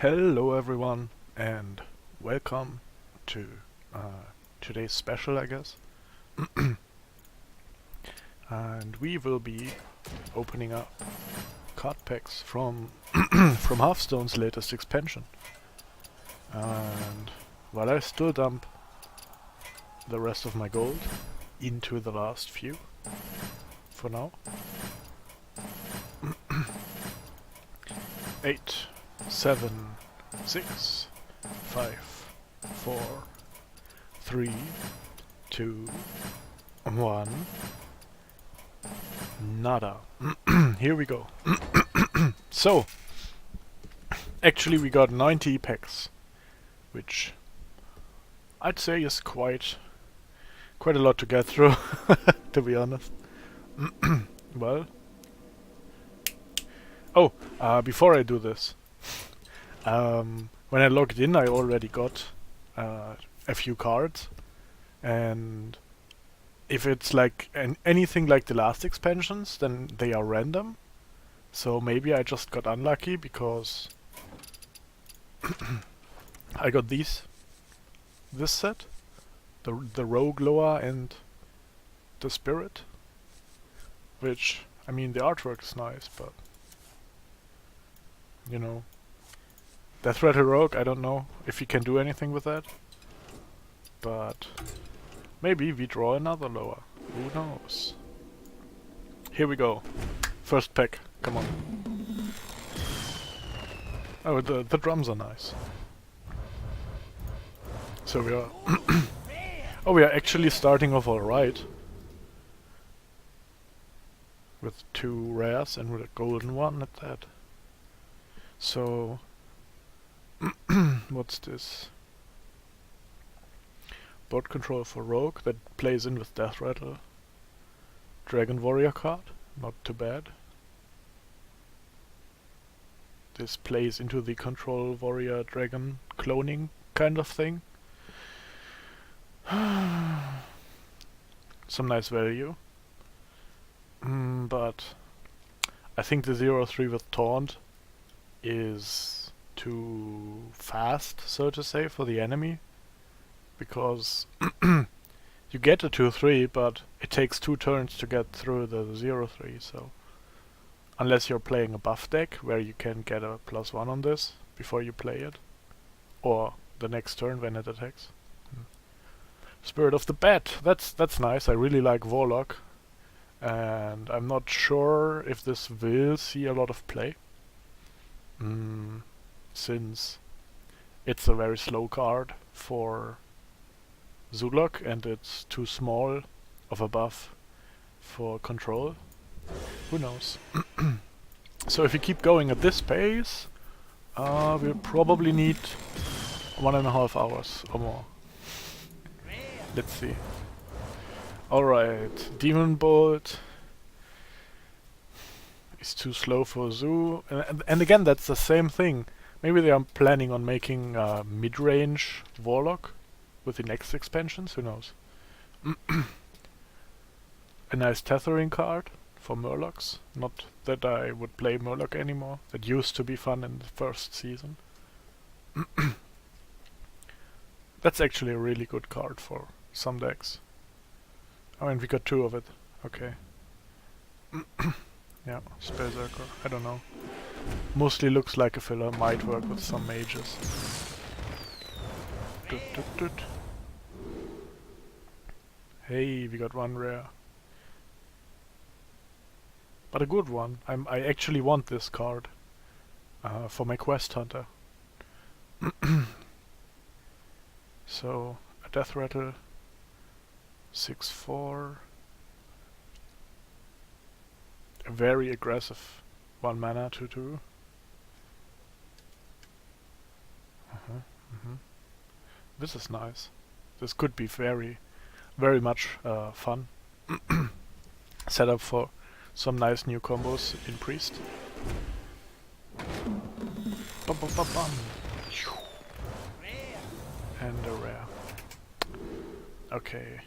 Hello everyone and welcome to today's special, I guess. And we will be opening up card packs from from Hearthstone's latest expansion. And while I still dump the rest of my gold into the last few for now. 8, 7, 6, 5, 4, 3, 2, 1. Nada. Here we go. So, actually we got 90 packs, which I'd say is quite a lot to get through, to be honest. Well, before I do this, when I logged in I already got a few cards, and if it's like anything like the last expansions, then they are random. So maybe I just got unlucky because I got this set, the Rogue Loa and the Spirit, which, I mean, the artwork is nice, but you know, Death Rattle Rogue, I don't know if you can do anything with that, but maybe we draw another Loa. Who knows? Here we go. First pack. Come on. Oh, the drums are nice. So we are... oh, we are actually starting off alright. With 2 rares and with a golden one at that. So... what's this? Board control for Rogue, that plays in with Death Rattle. Dragon Warrior card, not too bad. This plays into the Control Warrior Dragon cloning kind of thing. Some nice value. But I think the 0-3 with Taunt is too fast, so to say, for the enemy. Because you get a 2-3, but it takes 2 turns to get through the 0-3, so... Unless you're playing a buff deck, where you can get a +1 on this before you play it. Or the next turn when it attacks. Spirit of the Bat, that's nice, I really like Warlock. And I'm not sure if this will see a lot of play. Since it's a very slow card for Zulok, and it's too small of a buff for control. Who knows? So if we keep going at this pace, we'll probably need 1.5 hours or more. Let's see. Alright, Demon Bolt is too slow for Zoo. And again, that's the same thing. Maybe they are planning on making mid-range Warlock with the next expansions, who knows. A nice tethering card for Murlocs. Not that I would play Murloc anymore. That used to be fun in the first season. That's actually a really good card for some decks. I mean, we got 2 of it. Okay. Yeah, Spellzerker. I don't know. Mostly looks like a filler. Might work with some mages. Hey, we got 1 rare. But a good one. I actually want this card for my Quest Hunter. So, a Death Rattle, 6/4. A very aggressive 1 mana 2/2. This is nice. This could be very much fun. Set up for some nice new combos in Priest. Bum, bum, bum, bum. And a rare. Okay.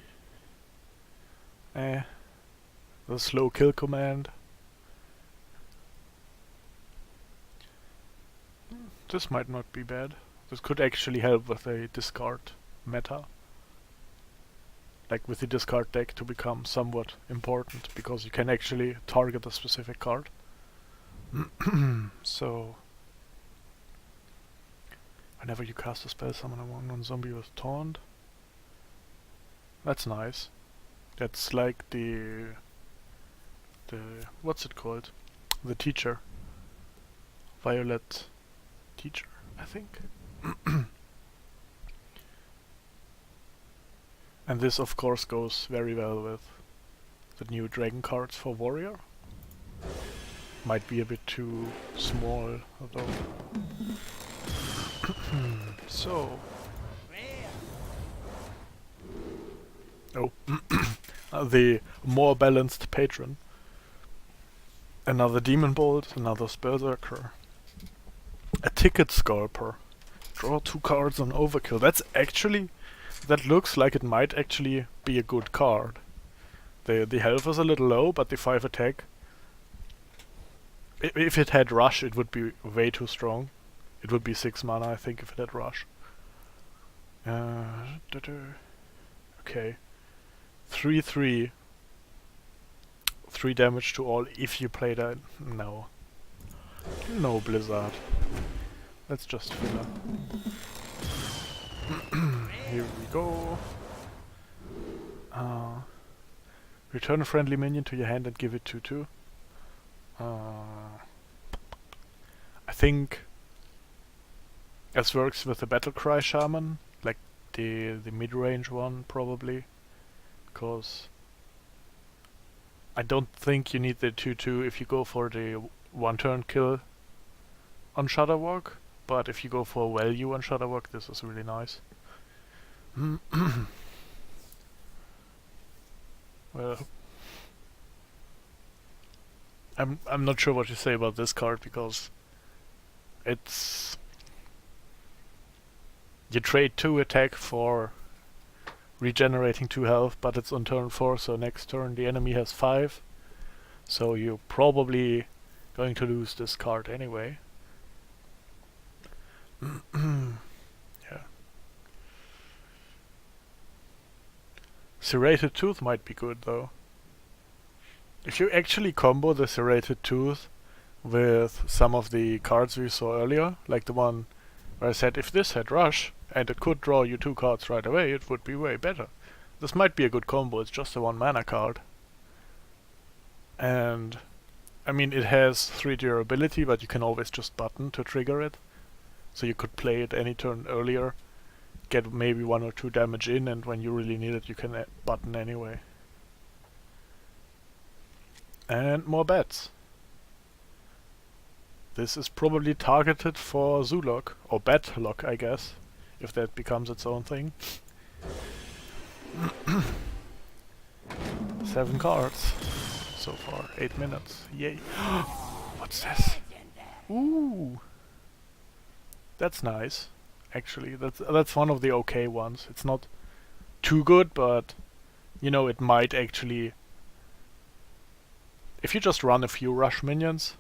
The slow kill command. This might not be bad. This could actually help with a discard meta. Like with the discard deck to become somewhat important, because you can actually target a specific card. So, whenever you cast a spell, summon a 1/1 zombie with taunt. That's nice. That's like the what's it called? The teacher. Violet teacher, I think. And this of course goes very well with the new dragon cards for warrior. Might be a bit too small though. So. Oh. The more balanced patron. Another demon bolt, another berserker. A ticket scalper. Draw 2 cards on overkill. That's actually... that looks like it might actually be a good card. The health is a little low, but the 5 attack... if it had rush, it would be way too strong. It would be 6 mana, I think, if it had rush. Okay. 3/3. 3 damage to all if you play that. No. No, Blizzard. That's just filler. Here we go. Return a friendly minion to your hand and give it 2/2. I think this works with the Battlecry Shaman, like the mid-range one probably, because I don't think you need the 2/2 if you go for the 1-turn kill on Shudderwalk, but if you go for value on Shudderwalk, this is really nice. Well, I'm not sure what to say about this card, because it's... you trade 2 attack for regenerating 2 health, but it's on turn 4, so next turn the enemy has 5. So you're probably going to lose this card anyway. Yeah. Serrated Tooth might be good though. If you actually combo the Serrated Tooth with some of the cards we saw earlier, like the one where I said if this had rush and it could draw you 2 cards right away, it would be way better. This might be a good combo. It's just a 1 mana card. And I mean, it has 3 durability, but you can always just button to trigger it. So you could play it any turn earlier, get maybe 1 or 2 damage in, and when you really need it, you can button anyway. And more bats. This is probably targeted for Zoolock, or Batlock, I guess, if that becomes its own thing. 7 cards so far, 8 minutes. Yay! What's this? Ooh, that's nice. Actually, that's one of the okay ones. It's not too good, but you know, it might actually. If you just run a few rush minions,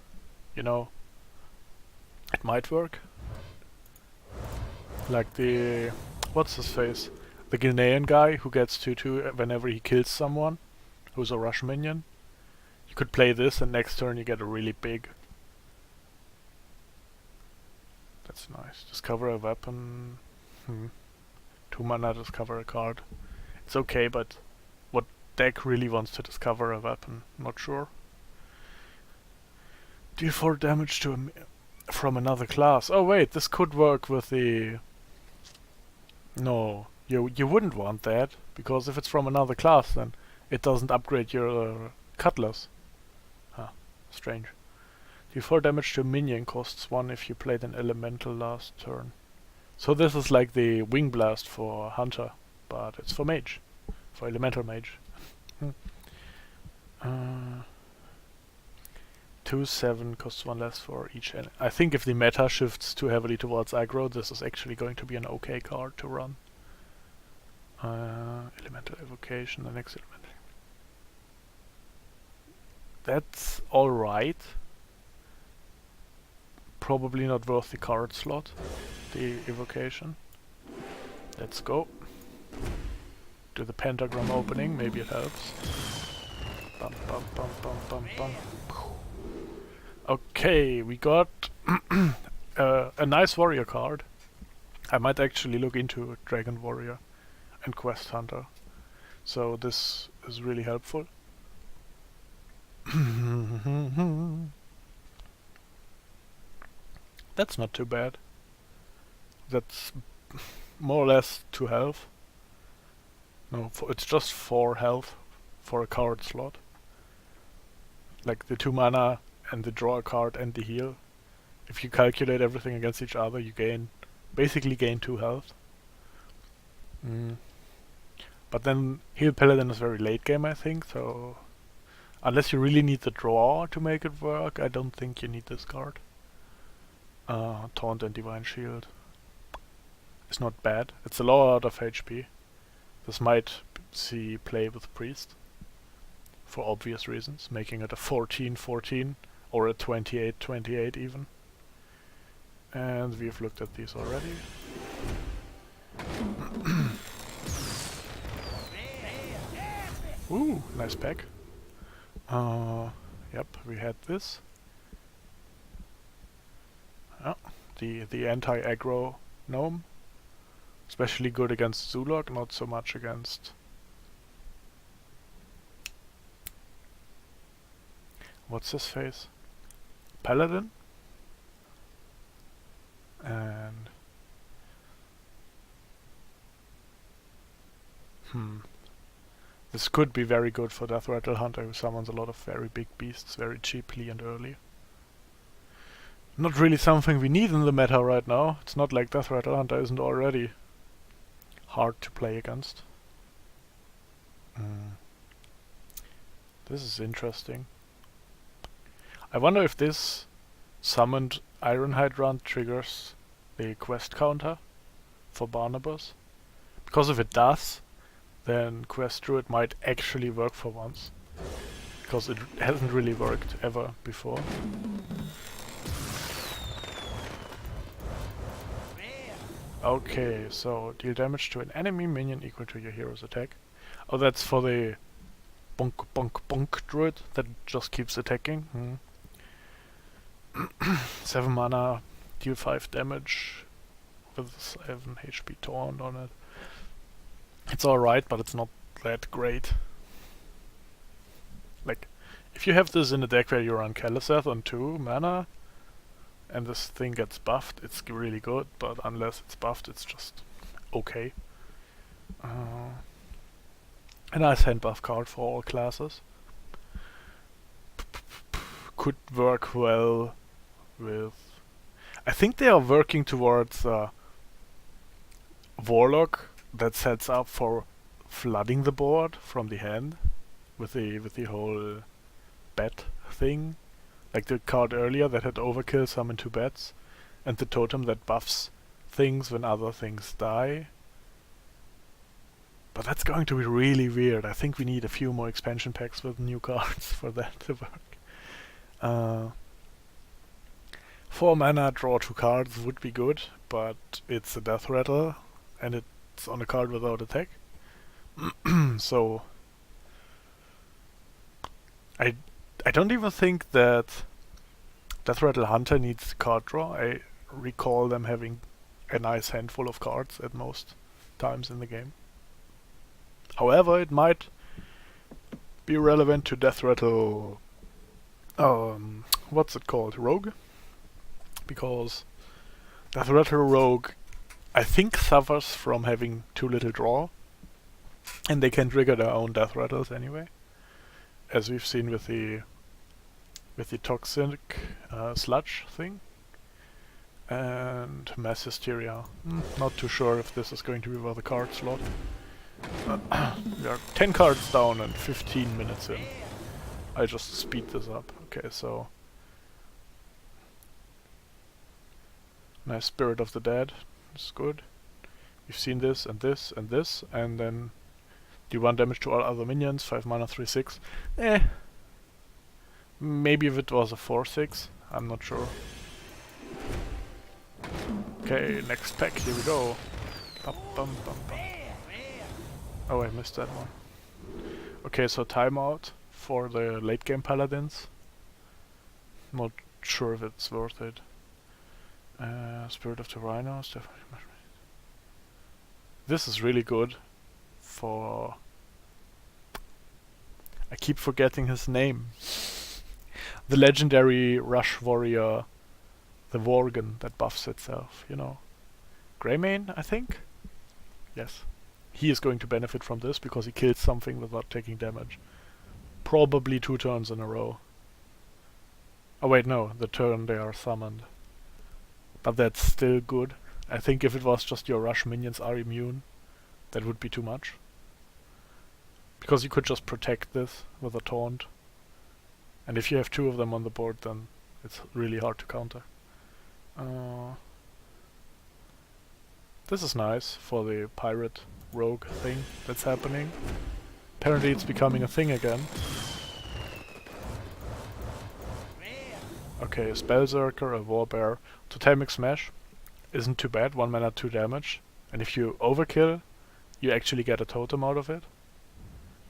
you know, it might work. Like the... what's his face? The Ghanaian guy who gets 2/2 whenever he kills someone who's a rush minion. You could play this and next turn you get a really big... that's nice. Discover a weapon... 2 mana discover a card. It's okay, but what deck really wants to discover a weapon? Not sure. Deal 4 damage to from another class. Oh wait, this could work with the... no, you wouldn't want that, because if it's from another class then it doesn't upgrade your cutlass. Huh, strange. Deal 4 damage to a minion, costs 1 if you played an elemental last turn. So this is like the Wing Blast for Hunter, but it's for Mage. For Elemental Mage. 2/7 costs 1 less for each enemy. I think if the meta shifts too heavily towards aggro, this is actually going to be an okay card to run. Elemental Evocation, the next Elemental. That's alright. probably not worth the card slot, the evocation. Let's go. Do the pentagram opening, maybe it helps. Bum, bum, bum, bum, bum, bum. Okay, we got a nice warrior card. I might actually look into Dragon Warrior and Quest Hunter. So this is really helpful. That's not too bad. That's more or less 2 health. No, it's just 4 health for a card slot. Like the 2 mana and the draw a card and the heal. If you calculate everything against each other, you basically gain 2 health. But then Heal Paladin is very late game, I think, so unless you really need the draw to make it work, I don't think you need this card. Taunt and Divine Shield is not bad. It's a lot of HP. This might see play with Priest for obvious reasons, making it a 14-14 or a 28-28 even. And we've looked at these already. Ooh, nice pack. Yep, we had this. Oh, the anti-aggro gnome. Especially good against Zulok, not so much against... What's his face? Paladin? And... This could be very good for Death Rattle Hunter, who summons a lot of very big beasts very cheaply and early. Not really something we need in the meta right now. It's not like Death Rattle Hunter isn't already hard to play against. This is interesting. I wonder if this summoned Iron Hydrant triggers the quest counter for Barnabas. Because if it does, then Quest Druid might actually work for once. Because it hasn't really worked ever before. Okay, so deal damage to an enemy minion equal to your hero's attack. Oh, that's for the bonk bonk bonk druid that just keeps attacking. 7 mana, deal 5 damage with 7 HP taunt on it. It's alright, but it's not that great. Like, if you have this in a deck where you run Kaliseth on 2 mana, and this thing gets buffed, it's really good, but unless it's buffed, it's just okay. A nice hand buff card for all classes. Could work well with... I think they are working towards Warlock that sets up for flooding the board from the hand with the whole bat thing. Like the card earlier that had Overkill summon 2 bats, and the totem that buffs things when other things die. But that's going to be really weird. I think we need a few more expansion packs with new cards for that to work. 4 mana, draw 2 cards would be good, but it's a Death Rattle, and it's on a card without attack. So I don't even think that Death Rattle Hunter needs card draw. I recall them having a nice handful of cards at most times in the game. However, it might be relevant to Death Rattle... what's it called? Rogue? Because Death Rattle Rogue, I think, suffers from having too little draw, and they can trigger their own Death Rattles anyway, as we've seen with the toxic sludge thing and mass hysteria. Not too sure if this is going to be worth a card slot. We are 10 cards down and 15 minutes in. I just speed this up. Okay, so nice Spirit of the Dead. It's good. We've seen this and this and this, and then do 1 damage to all other minions. 5 mana, 3/6. Maybe if it was a 4/6, I'm not sure. Okay, next pack, here we go. Bum, bum, bum, bum. Oh, I missed that one. Okay, so timeout for the late game paladins. Not sure if it's worth it. Spirit of the Rhino, stuff. This is really good for... I keep forgetting his name. The legendary Rush Warrior, the Worgen that buffs itself, you know. Greymane, I think? Yes. He is going to benefit from this because he kills something without taking damage. Probably 2 turns in a row. Oh wait, no, the turn they are summoned. But that's still good. I think if it was just your rush minions are immune, that would be too much. Because you could just protect this with a taunt. And if you have 2 of them on the board, then it's really hard to counter. This is nice for the pirate rogue thing that's happening. Apparently it's becoming a thing again. Okay, a Spellzerker, a Warbear. Totemic Smash isn't too bad, 1 mana, 2 damage. And if you overkill, you actually get a totem out of it.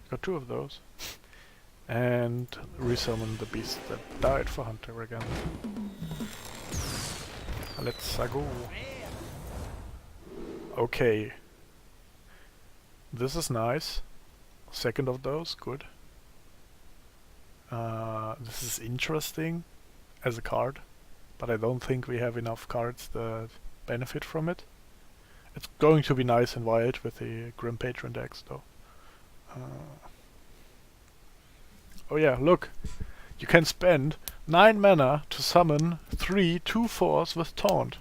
Got 2 of those. And resummon the beast that died for Hunter again. Let's go. Okay. This is nice. Second of those, good. This is interesting as a card, but I don't think we have enough cards that benefit from it. It's going to be nice and wild with the Grim Patron decks though. Oh yeah, look! You can spend 9 mana to summon 3 2/4s with Taunt.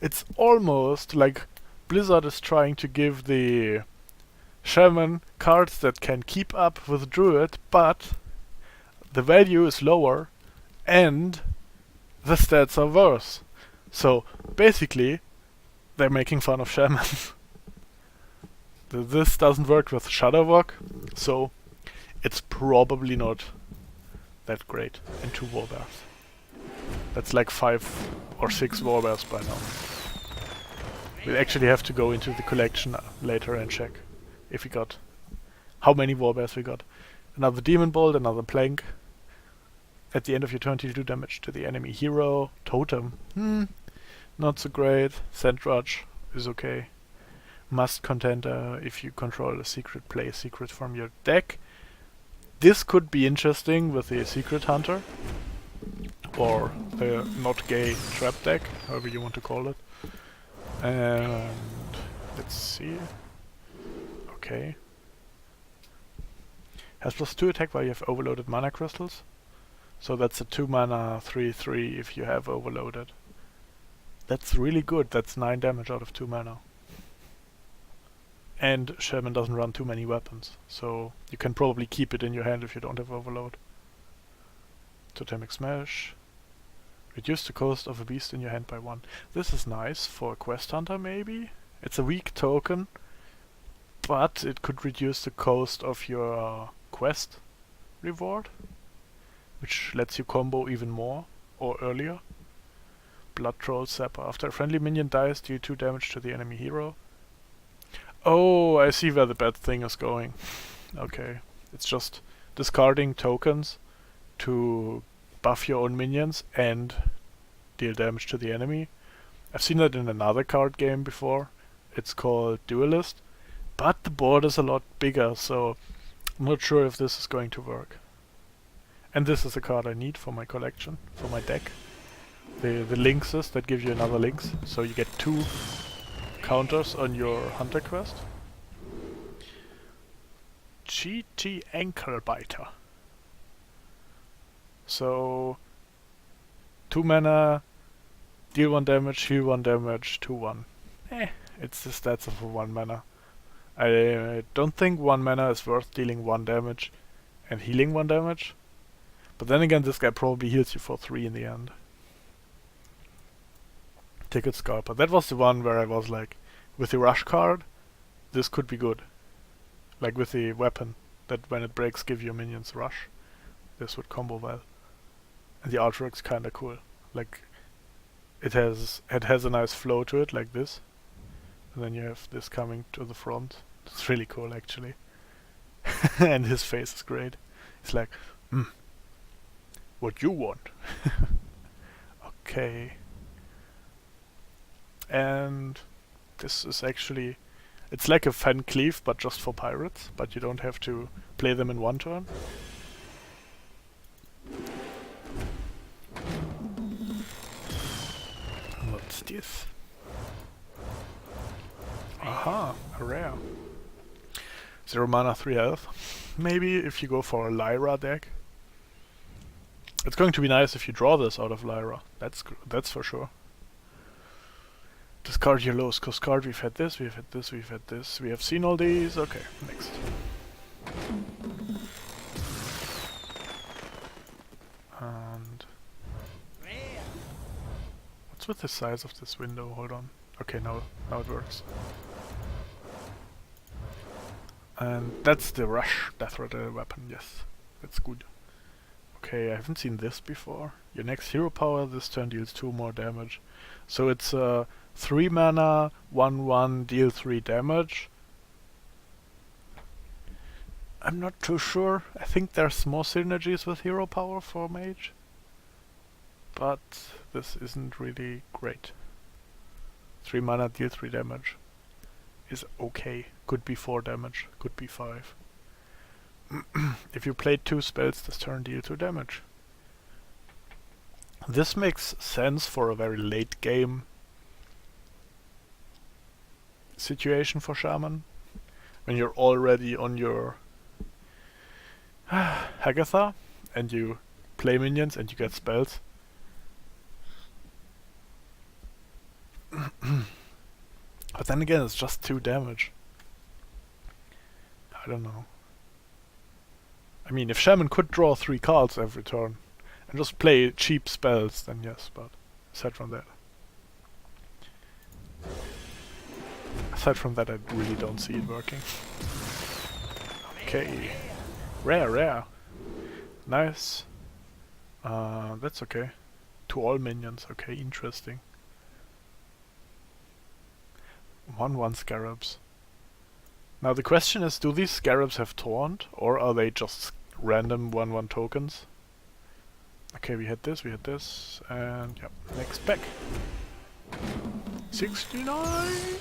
It's almost like Blizzard is trying to give the Shaman cards that can keep up with Druid, but the value is lower and the stats are worse. So basically, they're making fun of Shamans. This doesn't work with Shadowwalk, so it's probably not that great. And 2 Warbears. That's like 5 or 6 Warbears by now. We'll actually have to go into the collection later and check if we got how many Warbears we got. Another Demon Bolt, another Plank. At the end of your turn, deal 2 damage to the enemy hero. Totem. Not so great. Sandrush is okay. Must Contender if you control a secret, play a secret from your deck. This could be interesting with the Secret Hunter. Or the not gay trap deck, however you want to call it. And let's see. Okay. Has +2 attack while you have overloaded mana crystals. So that's a 2 mana 3/3 if you have overloaded. That's really good. That's 9 damage out of 2 mana. And Shaman doesn't run too many weapons, so you can probably keep it in your hand if you don't have overload. Totemic Smash. Reduce the cost of a beast in your hand by 1. This is nice for a quest hunter maybe. It's a weak token, but it could reduce the cost of your quest reward, which lets you combo even more or earlier. Blood Troll Zapper. After a friendly minion dies, deal 2 damage to the enemy hero. Oh, I see where the bad thing is going. Okay, it's just discarding tokens to buff your own minions and deal damage to the enemy. I've seen that in another card game before. It's called Duelist, but the board is a lot bigger, so I'm not sure if this is going to work. And this is a card I need for my collection, for my deck. The Lynxes that give you another Lynx, so you get 2 counters on your Hunter quest. GT Ankle Biter. So 2 mana, deal 1 damage, heal 1 damage, 2/1. It's the stats of a 1 mana. I don't think 1 mana is worth dealing 1 damage and healing 1 damage. But then again, this guy probably heals you for 3 in the end. Ticket Scalper. That was the one where I was like, with the rush card, this could be good. Like with the weapon, that when it breaks give your minions rush. This would combo well. And the artwork's kinda cool. Like, it has a nice flow to it like this, and then you have this coming to the front. It's really cool actually. And his face is great. He's like, what you want? Okay. And this is actually, it's like a Fan Cleave, but just for pirates, but you don't have to play them in one turn. What's this? Aha, a rare. 0 mana, 3 health. Maybe if you go for a Lyra deck. It's going to be nice if you draw this out of Lyra. That's for sure. Discard your lowest cost card. We've had this, we've had this, we've had this. We have seen all these. Okay, next. And what's with the size of this window? Hold on. Okay, now it works. And that's the Rush Death Rattle weapon, yes. That's good. Okay, I haven't seen this before. Your next hero power this turn deals 2 more damage. So it's 3 mana, 1/1, deal 3 damage. I'm not too sure. I think there's more synergies with hero power for mage. But this isn't really great. 3 mana, deal 3 damage is okay. Could be 4 damage, could be 5. If you played 2 spells this turn, deal 2 damage. This makes sense for a very late game situation for Shaman. When you're already on your Hagatha and you play minions and you get spells. But then again, it's just 2 damage. I don't know. I mean, if Shaman could draw 3 cards every turn and just play cheap spells, then yes, but aside from that, I really don't see it working. Okay. Rare. Nice. That's okay. To all minions, okay, interesting. 1/1 scarabs. Now the question is, do these scarabs have taunt, or are they just random 1/1 tokens? Okay, we had this, and yep, next pack. 69!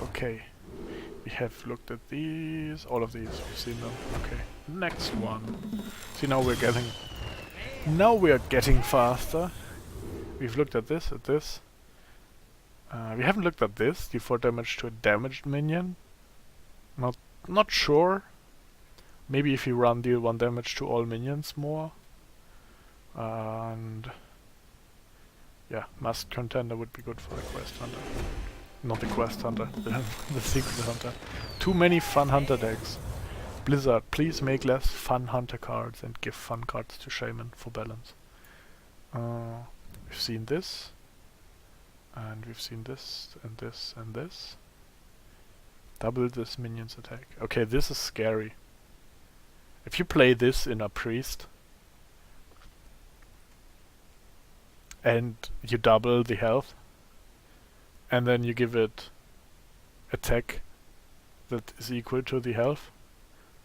Okay, we have looked at these, all of these, we've seen them. Okay, next one. See, now we're getting faster. We've looked at this, we haven't looked at this, deal 4 damage to a damaged minion. Not sure. Maybe if you run deal 1 damage to all minions more. And yeah, Masked Contender would be good for the Quest Hunter. Not the Quest Hunter, the Secret Hunter. Too many Fun Hunter decks. Blizzard, please make less Fun Hunter cards and give fun cards to Shaman for balance. We've seen this. And we've seen this, and this, and this. Double this minion's attack. Okay, this is scary. If you play this in a priest, and you double the health, and then you give it attack that is equal to the health,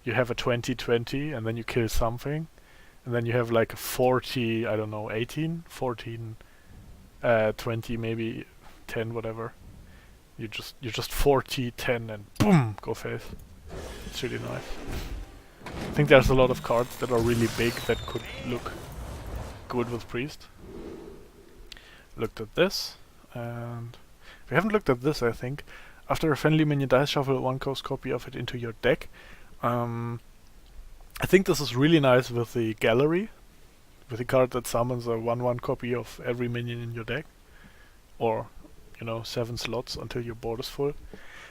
you have a 20/20, and then you kill something, and then you have like a 40, I don't know, 18, 14, 20, maybe 10, whatever. You just 40, 10, and boom, go face. It's really nice. I think there's a lot of cards that are really big that could look good with priest. Looked at this, and we haven't looked at this, I think. After a friendly minion dies, shuffle 1 cost copy of it into your deck. I think this is really nice with the gallery, with the card that summons a 1/1 copy of every minion in your deck, or 7 slots until your board is full.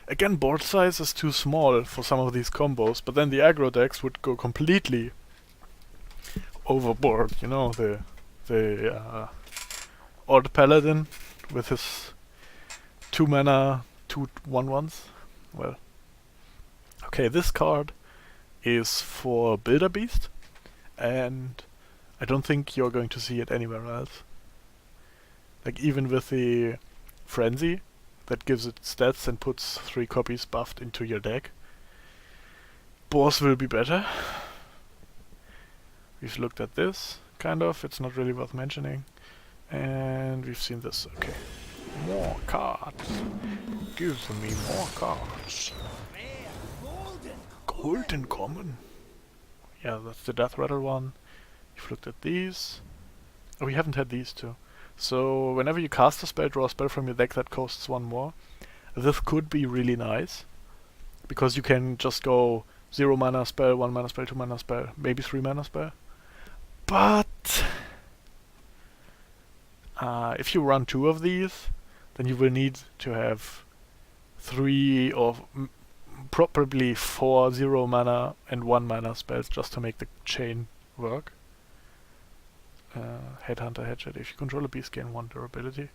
Again, board size is too small for some of these combos, but then the aggro decks would go completely overboard. The Odd Paladin with his 2 mana, 2 1/1s. Well, okay, this card is for Builder Beast, and I don't think you're going to see it anywhere else. Like even with the Frenzy, that gives it stats and puts 3 copies buffed into your deck. Boss will be better. We've looked at this, kind of, it's not really worth mentioning. And we've seen this, okay. More cards. Give me more cards. Golden Common. Yeah, that's the Death Rattle one. We've looked at these. Oh, we haven't had these two. So whenever you cast a spell, draw a spell from your deck that costs 1 more. This could be really nice, because you can just go 0 mana spell, 1 mana spell, 2 mana spell, maybe 3 mana spell. But if you run 2 of these, then you will need to have 3 or probably 4 0 mana and 1 mana spells just to make the chain work. Headhunter, Headshot. If you control a beast, gain 1 durability.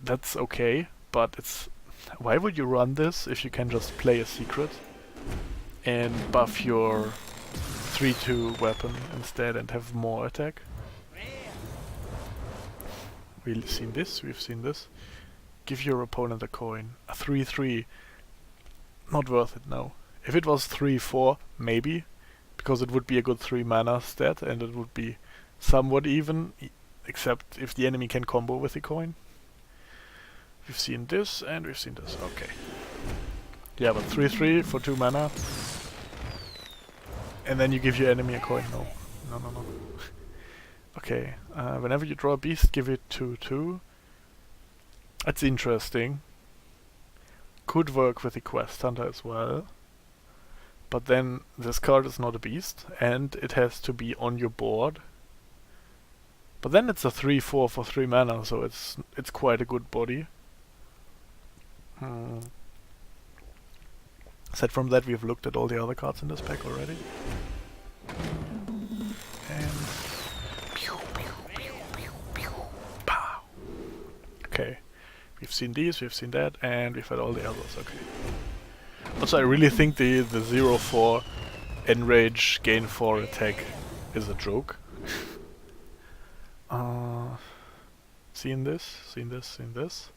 That's okay, but it's... Why would you run this if you can just play a secret and buff your 3/2 weapon instead and have more attack? We've seen this, we've seen this. Give your opponent a coin. A 3/3. Not worth it, no. If it was 3/4, maybe, because it would be a good 3 mana stat and it would be somewhat even, except if the enemy can combo with the coin. We've seen this and we've seen this, okay. Yeah, but 3/3 for 2 mana. And then you give your enemy a coin, no. No, no, no. Okay, whenever you draw a beast, give it 2/2. That's interesting. Could work with the Quest Hunter as well. But then this card is not a beast, and it has to be on your board. But then it's a 3/4 for 3 mana, so it's quite a good body. Aside from that, we've looked at all the other cards in this pack already. And pew, pew, pew, pew, pew, pow. Okay, we've seen these, we've seen that, and we've had all the others. Okay. Also, I really think the 0/4 enrage gain 4 attack is a joke. Seen this, seen this, seen this.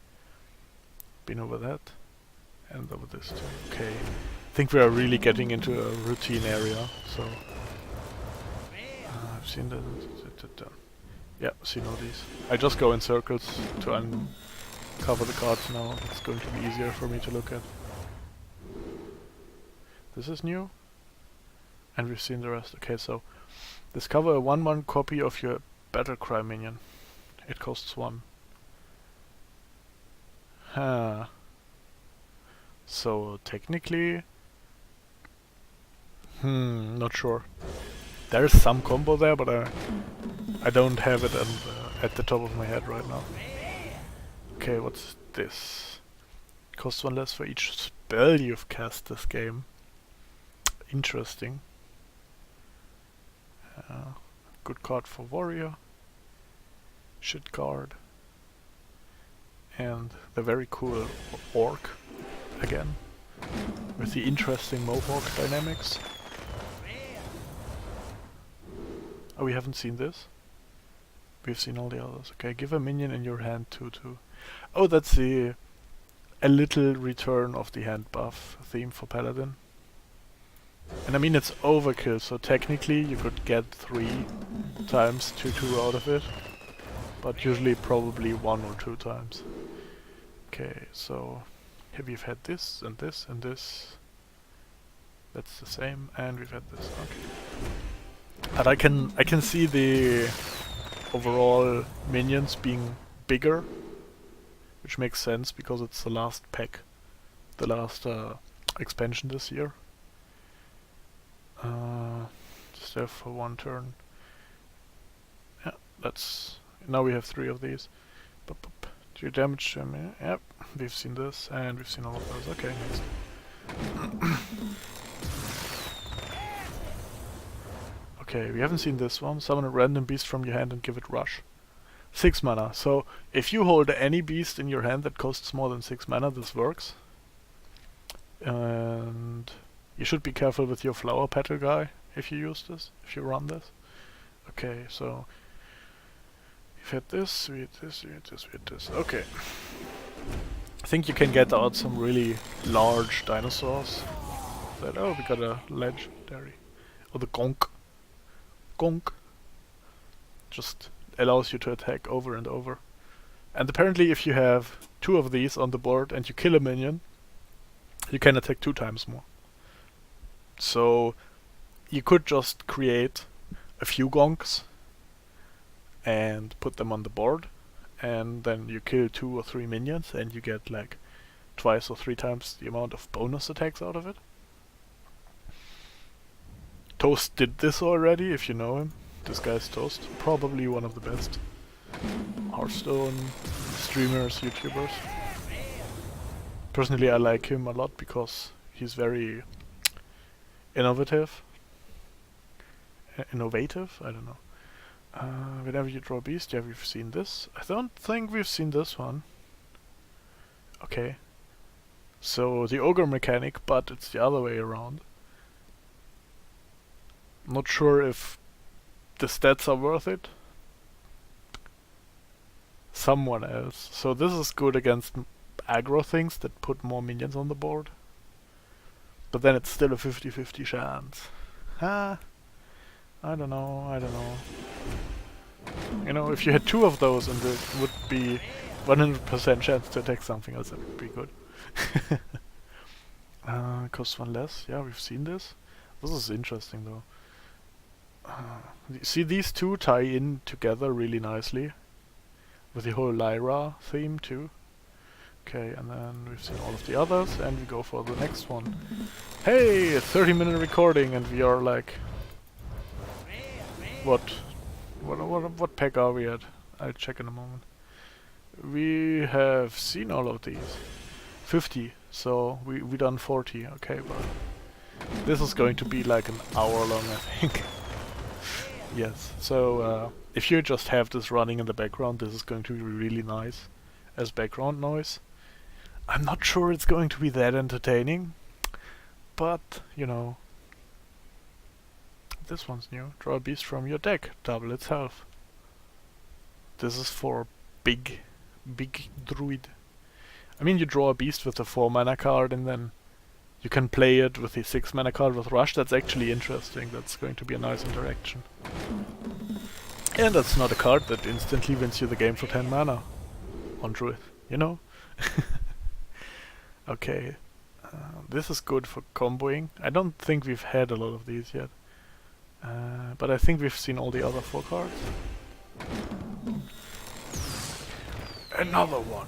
Been over that, and over this too. Okay, I think we are really getting into a routine area. So I've seen that. Yeah, seen all these. I just go in circles to uncover the cards now. It's going to be easier for me to look at. This is new, and we've seen the rest. Okay, so discover a 1/1 copy of your Battlecry minion. It costs 1. Huh. So technically, not sure. There is some combo there, but I don't have it at the top of my head right now. Okay, what's this? Costs 1 less for each spell you've cast this game. Interesting. Good card for warrior. Shit card. And the very cool orc again, with the interesting mohawk dynamics. Oh, we haven't seen this. We've seen all the others. Okay, give a minion in your hand 2/2. Oh, that's a little return of the hand buff theme for Paladin. And I mean, it's overkill, so technically you could get 3 times 2/2 out of it, but usually probably 1 or 2 times. Okay, so here we've had this and this and this. That's the same, and we've had this. Okay, but I can see the overall minions being bigger, which makes sense because it's the last pack, the last expansion this year. Just there for 1 turn. Yeah, that's... Now we have 3 of these. Bup, bup. Do you damage them? Yep, we've seen this, and we've seen all of those. Okay, next. Okay, we haven't seen this one. Summon a random beast from your hand and give it rush. 6 mana. So, if you hold any beast in your hand that costs more than 6 mana, this works. And... you should be careful with your flower petal guy if you use this, if you run this. Okay, so we've had this, we had this, we had this, we had this. Okay. I think you can get out some really large dinosaurs. That, oh, we got a legendary. Oh, the gonk. Gonk. Just allows you to attack over and over. And apparently if you have 2 of these on the board and you kill a minion, you can attack 2 times more. So you could just create a few gonks and put them on the board, and then you kill 2 or 3 minions and you get like twice or 3 times the amount of bonus attacks out of it. Toast did this already, if you know him. This guy's Toast. Probably one of the best Hearthstone streamers, YouTubers. Personally, I like him a lot because he's very innovative. Innovative? I don't know. Whenever you draw a beast, yeah, we've seen this. I don't think we've seen this one. Okay. So, the ogre mechanic, but it's the other way around. I'm not sure if the stats are worth it. Someone else. So this is good against aggro things that put more minions on the board. But then it's still a 50-50 chance. I don't know, I don't know. You know, if you had 2 of those and it would be 100% chance to attack something else, that would be good. Costs 1 less. Yeah, we've seen this. This is interesting though. See, these 2 tie in together really nicely. With the whole Lyra theme too. Okay, and then we've seen all of the others, and we go for the next one. Hey, a 30-minute recording, and we are like... What pack are we at? I'll check in a moment. We have seen all of these. 50, so we done 40, okay, but... This is going to be like an hour long, I think. Yes, so if you just have this running in the background, this is going to be really nice as background noise. I'm not sure it's going to be that entertaining, but, you know. This one's new. Draw a beast from your deck, double its health. This is for big druid. I mean, you draw a beast with a 4 mana card and then you can play it with the 6 mana card with Rush. That's actually interesting. That's going to be a nice interaction. And that's not a card that instantly wins you the game for 10 mana on Druid, you know? Okay, this is good for comboing. I don't think we've had a lot of these yet. But I think we've seen all the other 4 cards. Another one!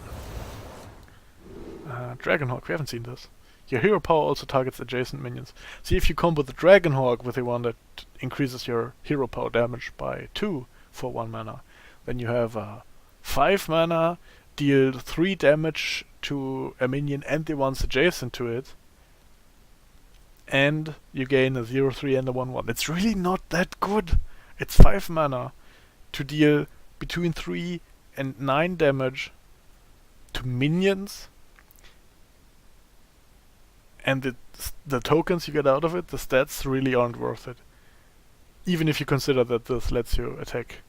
Dragonhawk, we haven't seen this. Your hero power also targets adjacent minions. See, if you combo the Dragonhawk with the one that increases your hero power damage by 2 for 1 mana, then you have 5 mana, deal 3 damage to a minion and the ones adjacent to it, and you gain a 0/3 and a 1/1. It's really not that good. It's 5 mana to deal between 3 and 9 damage to minions, and the tokens you get out of it, the stats really aren't worth it. Even if you consider that this lets you attack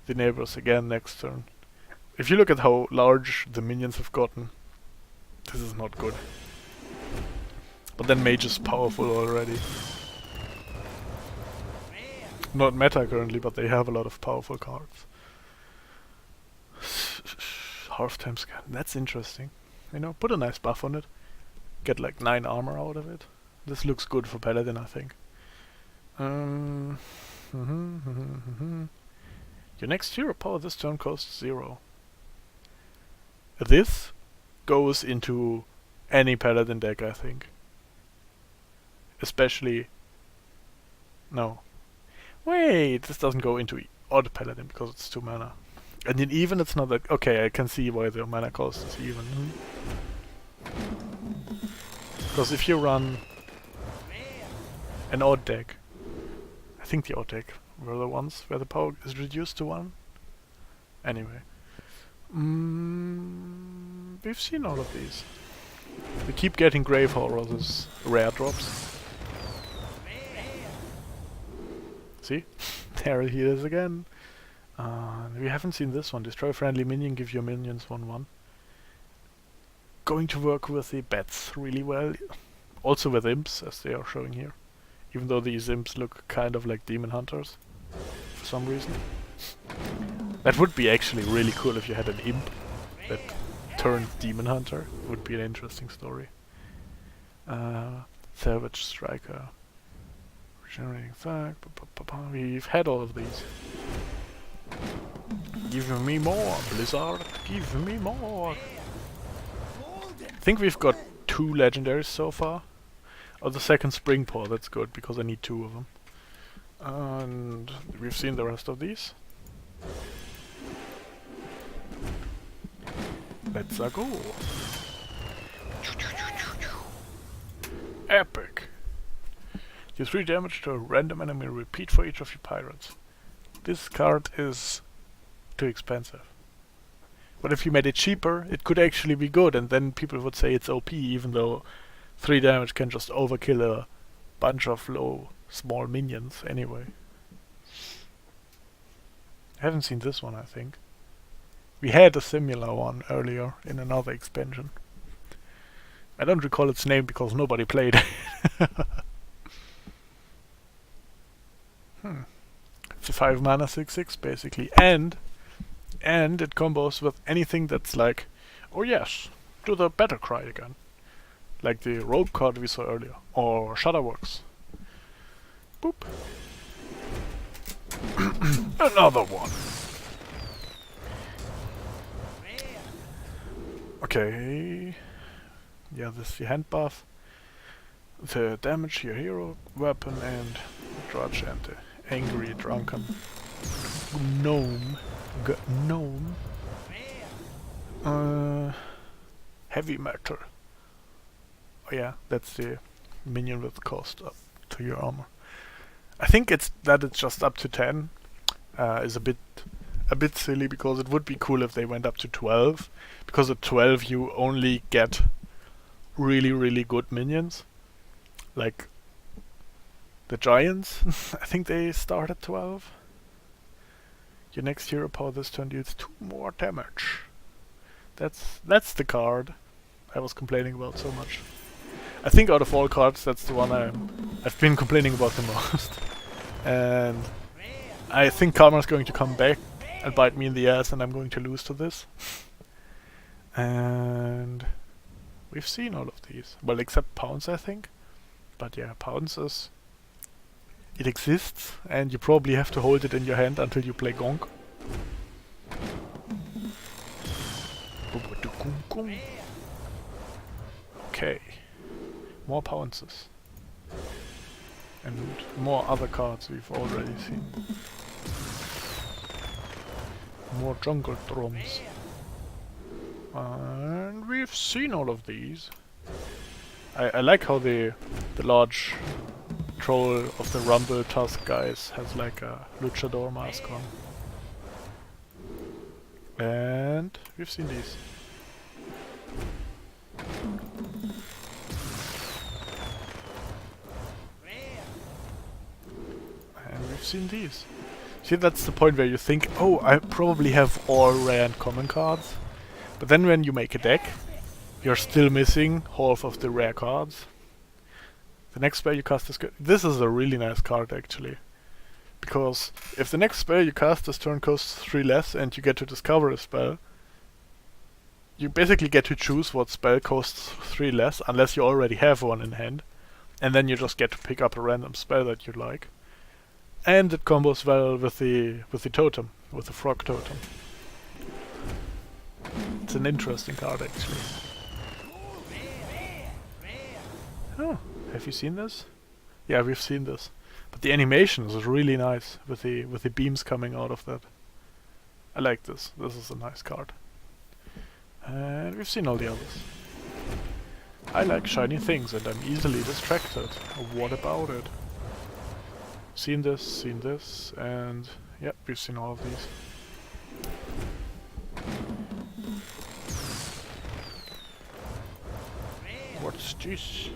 the neighbors again next turn. If you look at how large the minions have gotten, this is not good. But then Mage is powerful already. Not meta currently, but they have a lot of powerful cards. Half-time scan, that's interesting. You know, put a nice buff on it. Get like 9 armor out of it. This looks good for Paladin, I think. Your next hero power this turn costs 0. This goes into any Paladin deck, I think. Especially... No. Wait, this doesn't go into odd Paladin because it's 2 mana. And in even it's not that... Okay, I can see why the mana cost is even. Because if you run an odd deck, I think the odd deck were the ones where the power is reduced to 1. Anyway. We've seen all of these. We keep getting Grave Horrors as rare drops. See? There he is again. We haven't seen this one. Destroy friendly minion, give your minions 1/1. Going to work with the bats really well. Also with imps, as they are showing here. Even though these imps look kind of like demon hunters. For some reason. That would be actually really cool if you had an imp that turned demon hunter. It would be an interesting story. Savage striker. Regenerating attack. We've had all of these. Give me more, Blizzard. Give me more. I think we've got 2 legendaries so far. Oh, the second spring paw, that's good because I need 2 of them. And we've seen the rest of these. Let's go. Epic. Do 3 damage to a random enemy, repeat for each of your pirates. This card is too expensive. But if you made it cheaper, it could actually be good, and then people would say it's OP, even though 3 damage can just overkill a bunch of low, small minions anyway. I haven't seen this one, I think. We had a similar one earlier in another expansion. I don't recall its name because nobody played it. It's a 5 mana 6/6 basically, and it combos with anything that's like, oh yes, do the battle cry again, like the rogue card we saw earlier, or Shudderworks. Boop. Another one. Okay. Yeah, this is the hand buff. The damage, your hero weapon, and Drudge and the angry drunken gnome. Gnome. Heavy metal. Oh yeah, that's the minion with cost up to your armor. I think it's just up to 10. Is a bit silly because it would be cool if they went up to 12. Because at 12 you only get really good minions. Like the giants. I think they start at 12. Your next hero power this turn deals 2 more damage. That's the card I was complaining about so much. I think out of all cards, that's the one I've been complaining about the most. And I think Karma's going to come back and bite me in the ass, and I'm going to lose to this. And we've seen all of these. Well, except Pounce, I think. But yeah, Pounce is... It exists, and you probably have to hold it in your hand until you play Gonk. Okay. More Pounces. And more other cards we've already seen. More jungle drums. And we've seen all of these. I like how the large troll of the Rumble Tusk guys has like a luchador mask on. And we've seen these. And we've seen these. See, that's the point where you think, oh, I probably have all rare and common cards. But then when you make a deck, you're still missing half of the rare cards. The next spell you cast is good. This is a really nice card actually. Because if the next spell you cast this turn costs 3 less and you get to discover a spell, you basically get to choose what spell costs 3 less unless you already have one in hand. And then you just get to pick up a random spell that you like. And it combos well with the totem, with the frog totem. It's an interesting card actually. Oh, have you seen this? Yeah, we've seen this. But the animation is really nice with the beams coming out of that. I like this. This is a nice card. And we've seen all the others. I like shiny things and I'm easily distracted. What about it? Seen this, and yeah, we've seen all of these. What's this?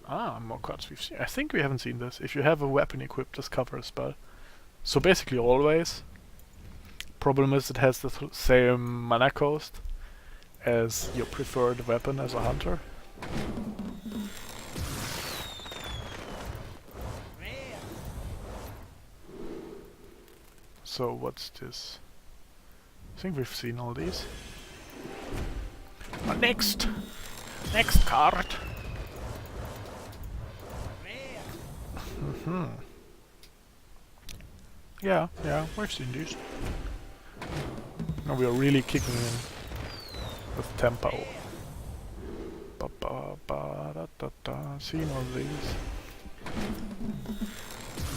Ah, more cards we've seen. I think we haven't seen this. If you have a weapon equipped, discover a spell. So basically always. Problem is it has the same mana cost as your preferred weapon as a hunter. So what's this? I think we've seen all these. Next card. Yeah, we've seen these. Now we are really kicking in with tempo. Seen all these.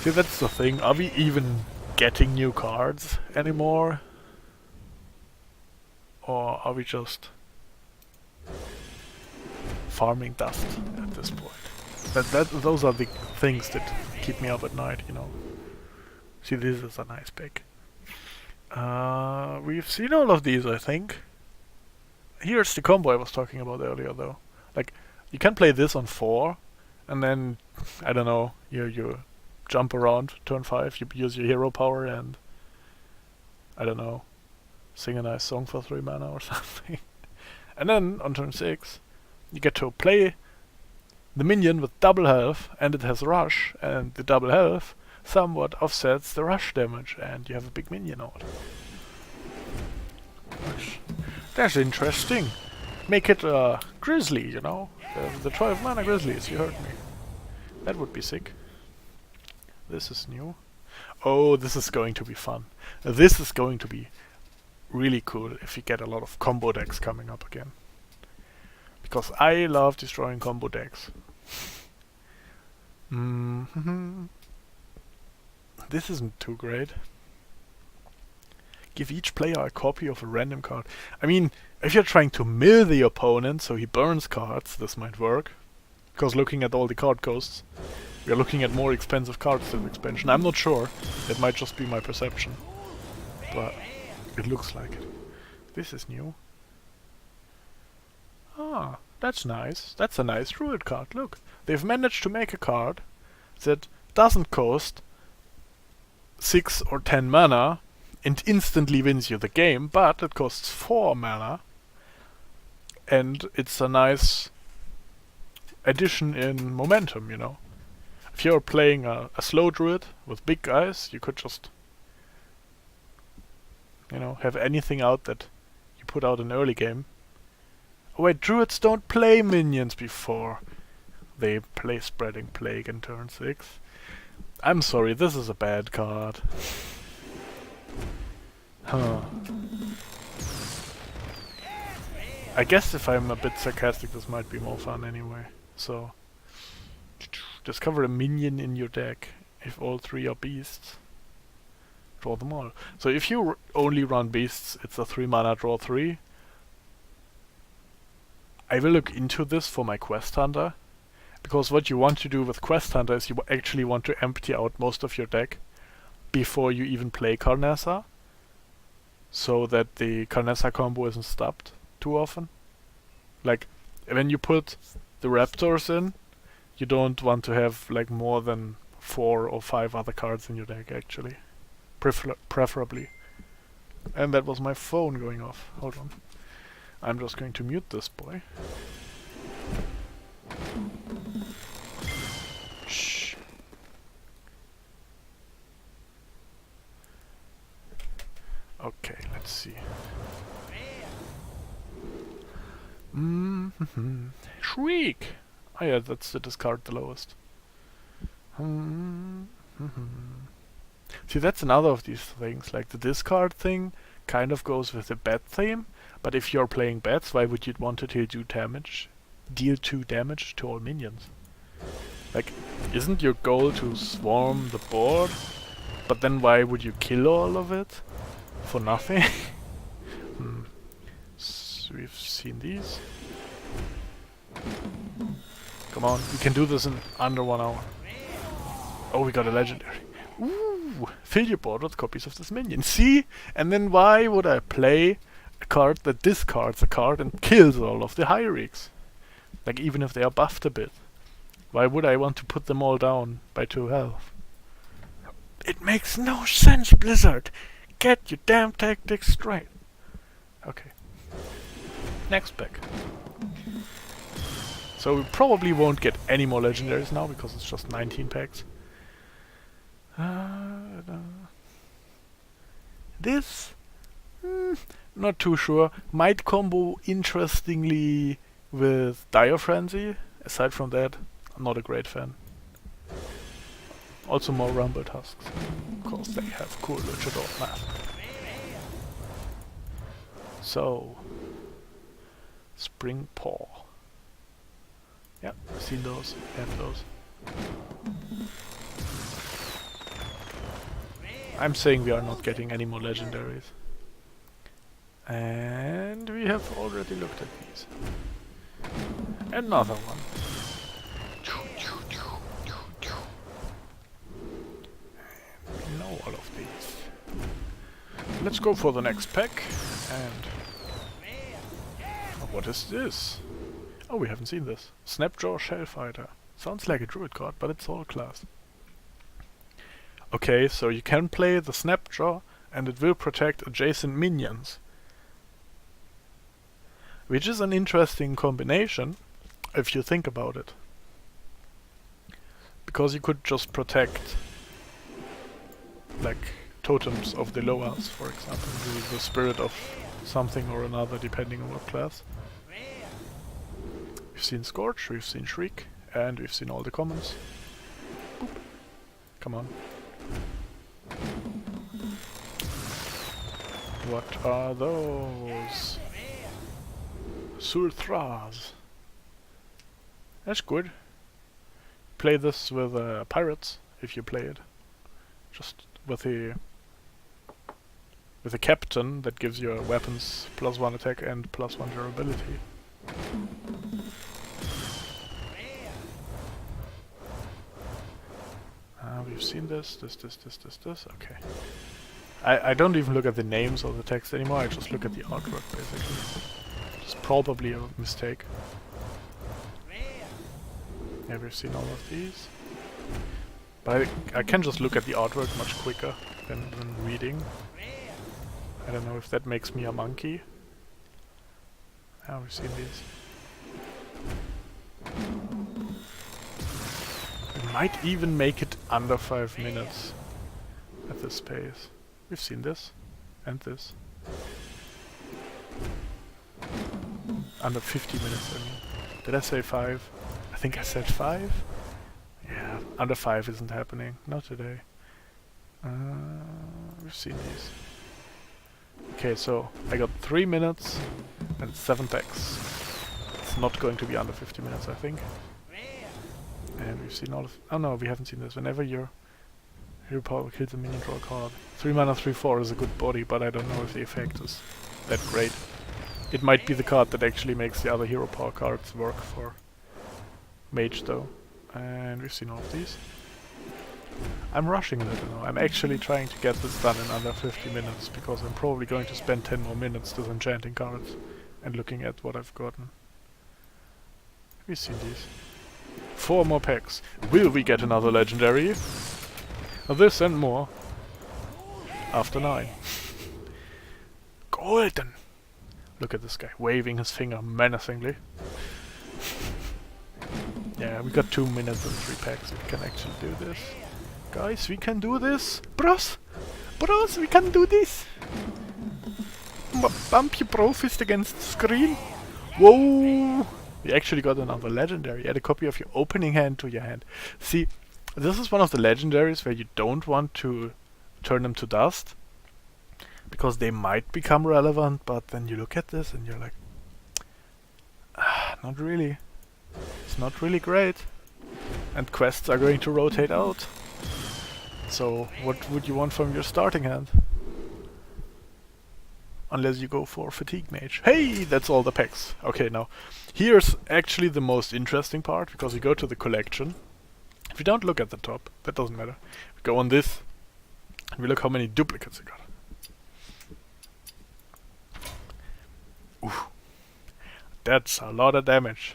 See, that's the thing. Are we even getting new cards anymore? Or are we just farming dust at this point? Those are the things that keep me up at night, you know. See, this is a nice pick. We've seen all of these, I think. Here's the combo I was talking about earlier, though. Like, you can play this on 4, and then, I don't know, you jump around turn 5, you use your hero power, and, I don't know, sing a nice song for 3 mana or something. And then, on turn 6, you get to play the minion with double health, and it has rush, and the double health somewhat offsets the rush damage, and you have a big minion out. That's interesting. Make it grizzly, you know? The 12 mana grizzlies, you heard me. That would be sick. This is new. Oh, this is going to be fun. This is going to be really cool if you get a lot of combo decks coming up again. Because I love destroying combo decks. This isn't too great. Give each player a copy of a random card. I mean, if you're trying to mill the opponent so he burns cards, this might work. Because looking at all the card costs, we are looking at more expensive cards this expansion. I'm not sure. It might just be my perception. But it looks like it. This is new. Ah, that's nice. That's a nice druid card. Look, they've managed to make a card that doesn't cost 6 or 10 mana and instantly wins you the game, but it costs 4 mana, and it's a nice addition in momentum, you know. If you're playing a slow druid with big guys, you could just, you know, have anything out that you put out in early game. Oh wait, druids don't play minions before they play Spreading Plague in turn 6. I'm sorry, this is a bad card. Huh. I guess if I'm a bit sarcastic, this might be more fun anyway. So, discover a minion in your deck. If all 3 are beasts, draw them all. So if you only run beasts, it's a 3 mana draw 3. I will look into this for my Quest Hunter. Because what you want to do with Quest Hunter is you actually want to empty out most of your deck before you even play Carnessa, so that the Carnessa combo isn't stopped too often. Like, when you put the Raptors in, you don't want to have like more than 4 or 5 other cards in your deck actually. Preferably. And that was my phone going off. Hold on. I'm just going to mute this boy. Shh. Okay, let's see. Shriek! Oh yeah, that's the discard the lowest. See, that's another of these things. Like, the discard thing kind of goes with the bat theme, but if you're playing bats, why would you want to deal 2 damage? Deal 2 damage to all minions? Like, isn't your goal to swarm the board? But then why would you kill all of it? For nothing? So we've seen these. Come on, we can do this in under 1 hour. Oh, we got a legendary. Ooh! Fill your board with copies of this minion. See? And then why would I play a card that discards a card and kills all of the hierarchs? Like, even if they are buffed a bit. Why would I want to put them all down by 2 health? It makes no sense, Blizzard! Get your damn tactics straight! Okay. Next pack. So we probably won't get any more legendaries now because it's just 19 packs. This? Not too sure. Might combo interestingly with Dire Frenzy. Aside from that, I'm not a great fan. Also more Rumble Tusks. Because they have cool luchador math. So... Spring Paw. Yeah, I've seen those. We have those. I'm saying we are not getting any more legendaries. And we have already looked at these. Another one. And we know all of these. Let's go for the next pack. And... what is this? Oh, we haven't seen this. Snapjaw Shellfighter. Sounds like a druid card, but it's all class. Okay, so you can play the Snapjaw and it will protect adjacent minions. Which is an interesting combination, if you think about it. Because you could just protect, like, totems of the Loas, for example, the spirit of something or another, depending on what class. We've seen Scorch, we've seen Shriek, and we've seen all the commons. Boop. Come on. What are those? Sulthras. That's good. Play this with pirates, if you play it. Just with a captain that gives your weapons +1 attack and +1 durability. We've seen this, okay. I don't even look at the names or the text anymore, I just look at the artwork basically. It's probably a mistake. Yeah, we've seen all of these. But I can just look at the artwork much quicker than reading. I don't know if that makes me a monkey. We've seen these. We might even make it under 5 minutes at this pace. We've seen this. And this. Under 50 minutes, I mean. Did I say 5? I think I said 5? Yeah, under 5 isn't happening. Not today. We've seen these. Okay, so I got 3 minutes and 7 packs. It's not going to be under 50 minutes, I think. And we've seen all of... oh no, we haven't seen this. Whenever your hero power kills a minion, draw a card. 3 mana, 3/4 is a good body, but I don't know if the effect is that great. It might be the card that actually makes the other hero power cards work for Mage though. And we've seen all of these. I'm rushing a little now. I'm actually trying to get this done in under 50 minutes, because I'm probably going to spend 10 more minutes disenchanting cards and looking at what I've gotten. We've seen these. 4 more packs. Will we get another legendary? This and more. After 9. Golden! Look at this guy, waving his finger menacingly. Yeah, we got 2 minutes and 3 packs. We can actually do this. Guys, we can do this! Bros! Bros, we can do this! Bump your bro fist against the screen! Whoa! We actually got another legendary. Add a copy of your opening hand to your hand. See, this is one of the legendaries where you don't want to turn them to dust, because they might become relevant, but then you look at this and you're like, not really. It's not really great. And quests are going to rotate out. So what would you want from your starting hand? Unless you go for Fatigue Mage. Hey, that's all the packs. Okay, now, here's actually the most interesting part, because we go to the collection. If we don't look at the top, that doesn't matter. We go on this, and we look how many duplicates we got. Ooh. That's a lot of damage.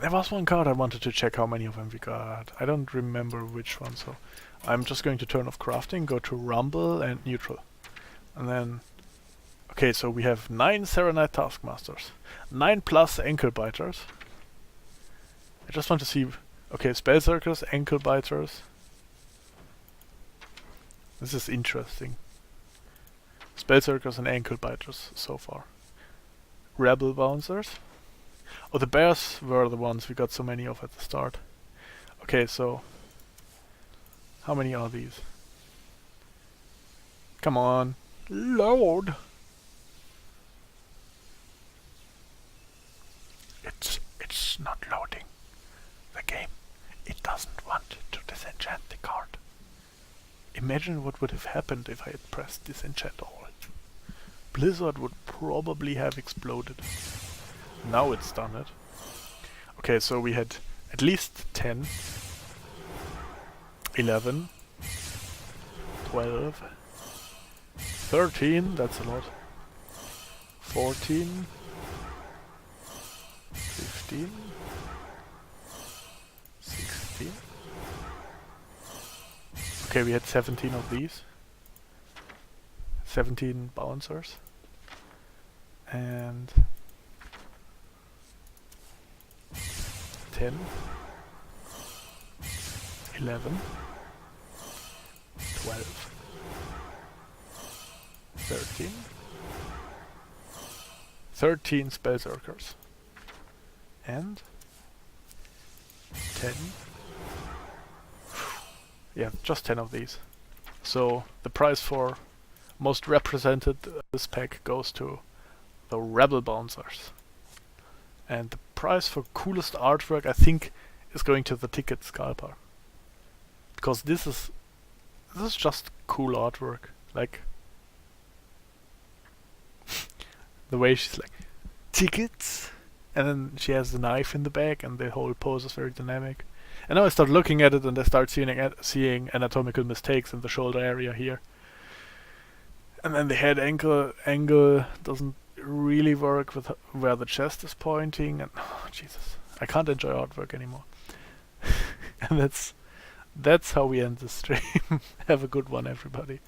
There was one card I wanted to check how many of them we got. I don't remember which one, so I'm just going to turn off crafting, go to Rumble and Neutral. And then... Okay, so we have 9 Serenite Taskmasters. 9 plus Ankle Biters. I just want to see... Okay, Spellcircles, Ankle Biters. This is interesting. Spellcircles and Ankle Biters so far. Rebel Bouncers. Oh, the bears were the ones we got so many of at the start. Okay, so... How many are these? Come on. Load! It's not loading. The game. It doesn't want to disenchant the card. Imagine what would have happened if I had pressed disenchant all. Blizzard would probably have exploded. Now it's done it. Okay, so we had at least 10, 11, 12, 13, that's a lot, 14, 15, 16. Okay, we had 17 of these. 17 bouncers. And 10, 11, 12, 13, 13 Spellcircles. And 10. Yeah, just 10 of these. So the prize for most represented this pack goes to the Rebel Bouncers. And the prize for coolest artwork, I think, is going to the Ticket Scalper. Because this is just cool artwork. Like the way she's like, tickets, and then she has the knife in the back, and the whole pose is very dynamic. And now I start looking at it, and I start seeing anatomical mistakes in the shoulder area here. And then the head angle doesn't really work with where the chest is pointing, and oh, Jesus, I can't enjoy artwork anymore. And that's how we end the stream. Have a good one, everybody.